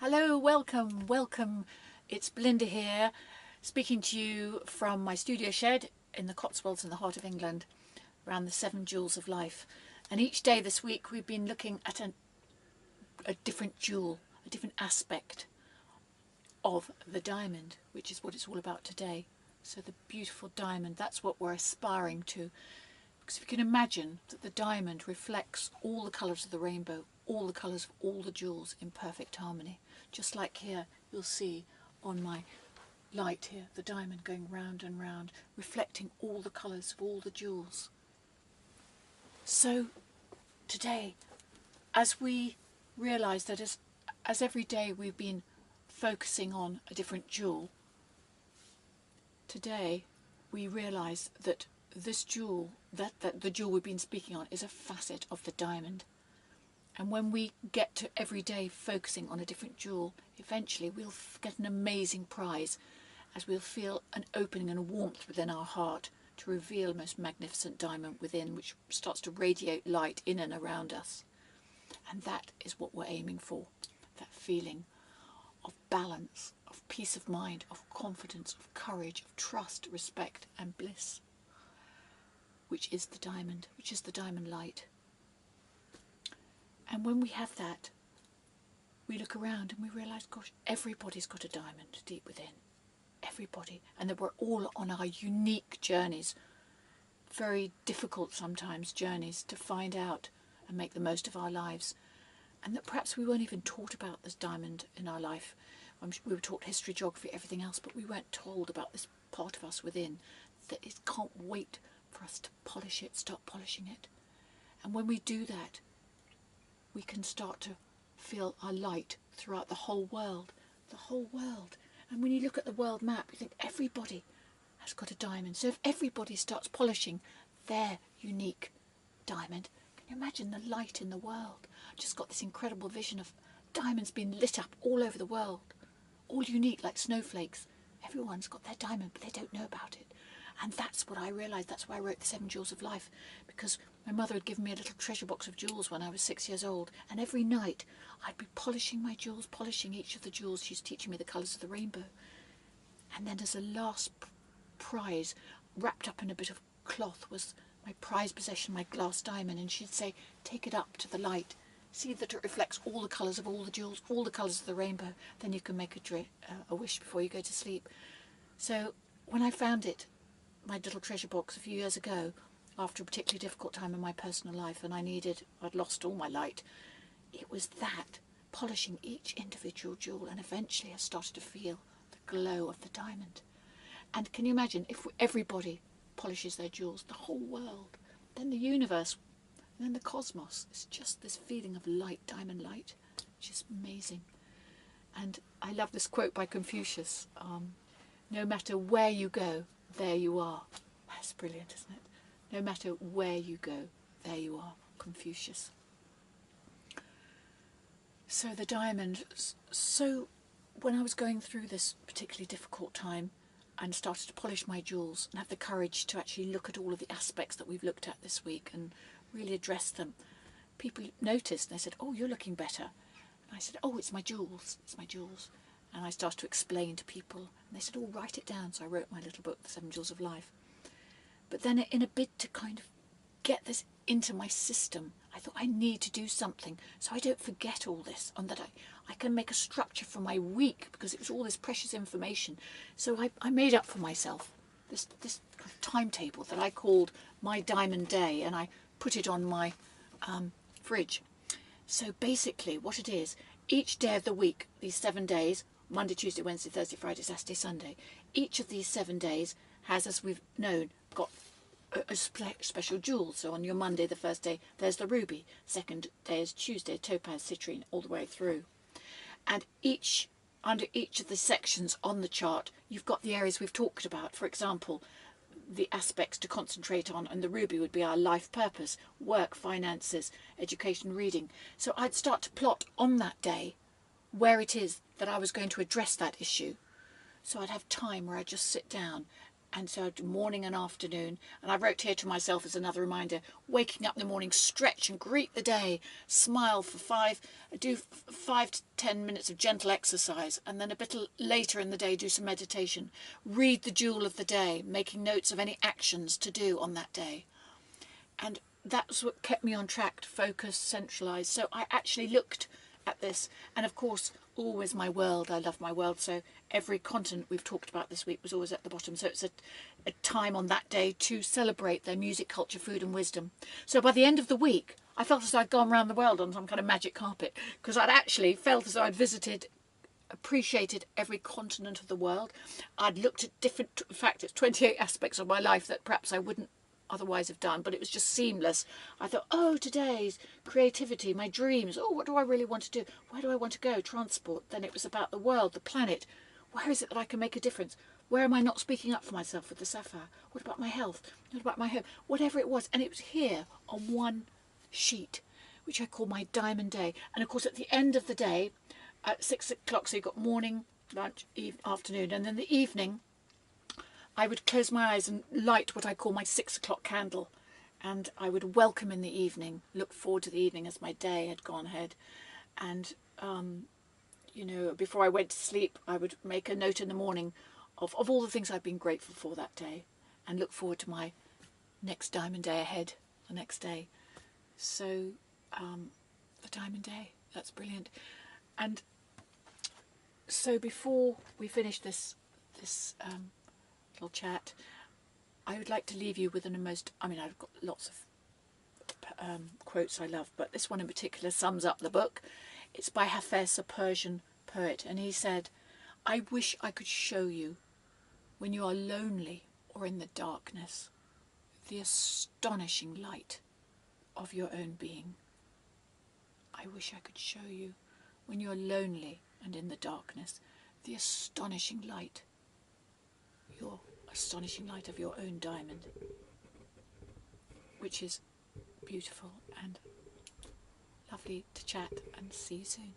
Hello, welcome. It's Belinda here, speaking to you from my studio shed in the Cotswolds in the heart of England, around the 7 jewels of life. And each day this week we've been looking at a different jewel, a different aspect of the diamond, which is what it's all about today. So the beautiful diamond, that's what we're aspiring to. Because if you can imagine that the diamond reflects all the colours of the rainbow, all the colours of all the jewels in perfect harmony. Just like here, you'll see on my light here, the diamond going round and round, reflecting all the colours of all the jewels. So today, as we realise that as every day we've been focusing on a different jewel, today we realise that this jewel, that the jewel we've been speaking on, is a facet of the diamond. And when we get to every day focusing on a different jewel, eventually we'll get an amazing prize, as we'll feel an opening and a warmth within our heart to reveal a most magnificent diamond within, which starts to radiate light in and around us. And that is what we're aiming for, that feeling of balance, of peace of mind, of confidence, of courage, of trust, respect and bliss, which is the diamond, which is the diamond light. And when we have that, we look around and we realise, gosh, everybody's got a diamond deep within. Everybody. And that we're all on our unique journeys, very difficult sometimes journeys, to find out and make the most of our lives. And that perhaps we weren't even taught about this diamond in our life. We were taught history, geography, everything else, but we weren't told about this part of us within, that it can't wait for us to polish it, start polishing it. And when we do that, we can start to feel our light throughout the whole world. The whole world. And when you look at the world map, you think everybody has got a diamond. So if everybody starts polishing their unique diamond, can you imagine the light in the world? I've just got this incredible vision of diamonds being lit up all over the world. All unique, like snowflakes. Everyone's got their diamond, but they don't know about it. And that's what I realised. That's why I wrote the 7 Jewels of Life. Because my mother had given me a little treasure box of jewels when I was 6 years old. And every night I'd be polishing my jewels, polishing each of the jewels. She's teaching me the colours of the rainbow. And then as a last prize, wrapped up in a bit of cloth, was my prized possession, my glass diamond. And she'd say, take it up to the light. See that it reflects all the colours of all the jewels, all the colours of the rainbow. Then you can make a wish before you go to sleep. So when I found it, my little treasure box a few years ago, after a particularly difficult time in my personal life, and I'd lost all my light, it was that, polishing each individual jewel, and eventually I started to feel the glow of the diamond. And can you imagine, if everybody polishes their jewels, the whole world, then the universe, and then the cosmos, it's just this feeling of light, diamond light, which is amazing. And I love this quote by Confucius, no matter where you go, there you are. That's brilliant, isn't it? No matter where you go, there you are. Confucius. So the diamond. So when I was going through this particularly difficult time and started to polish my jewels and have the courage to actually look at all of the aspects that we've looked at this week and really address them, people noticed and they said, oh, you're looking better. And I said, oh, it's my jewels. It's my jewels. And I started to explain to people, and they said, oh, write it down. So I wrote my little book, The 7 Jewels of Life. But then in a bid to kind of get this into my system, I thought I need to do something so I don't forget all this, and that I can make a structure for my week, because it was all this precious information. So I made up for myself this kind of timetable that I called My Diamond Day, and I put it on my fridge. So basically what it is, each day of the week, these 7 days, Monday, Tuesday, Wednesday, Thursday, Friday, Saturday, Sunday. Each of these 7 days has, as we've known, got a special jewel. So on your Monday, the first day, there's the ruby. Second day is Tuesday, topaz, citrine, all the way through. And under each of the sections on the chart, you've got the areas we've talked about. For example, the aspects to concentrate on, and the ruby would be our life purpose, work, finances, education, reading. So I'd start to plot on that day where it is that I was going to address that issue. So I'd have time where I'd just sit down And so I do morning and afternoon. And I wrote here to myself as another reminder, waking up in the morning, stretch and greet the day, smile for do 5 to 10 minutes of gentle exercise. And then a bit later in the day, do some meditation. Read the jewel of the day, making notes of any actions to do on that day. And that's what kept me on track, to focus, centralise. So I actually looked at this, and of course always my world, I love my world, so every continent we've talked about this week was always at the bottom. So it's a time on that day to celebrate their music, culture, food and wisdom. So by the end of the week I felt as though I'd gone around the world on some kind of magic carpet, because I'd actually felt as though I'd appreciated every continent of the world. I'd looked at different, in fact it's 28 aspects of my life that perhaps I wouldn't otherwise have done, but it was just seamless. I thought, oh, today's creativity, my dreams, oh, what do I really want to do, where do I want to go, transport. Then it was about the world, the planet, where is it that I can make a difference, where am I not speaking up for myself with the sapphire, what about my health, what about my home, whatever it was. And it was here on one sheet, which I call my diamond day. And of course at the end of the day at 6 o'clock, so you've got morning, lunch, afternoon, and then the evening I would close my eyes and light what I call my 6 o'clock candle, and I would welcome in the evening, look forward to the evening as my day had gone ahead. And you know, before I went to sleep I would make a note in the morning of all the things I've been grateful for that day, and look forward to my next diamond day ahead the next day. So the diamond day, that's brilliant. And so before we finish this little chat, I would like to leave you with I've got lots of quotes I love, but this one in particular sums up the book. It's by Hafez, a Persian poet, and he said, I wish I could show you, when you are lonely or in the darkness, the astonishing light of your own being. I wish I could show you, when you are lonely and in the darkness, the astonishing light of your own diamond, which is beautiful and lovely to chat, and see you soon.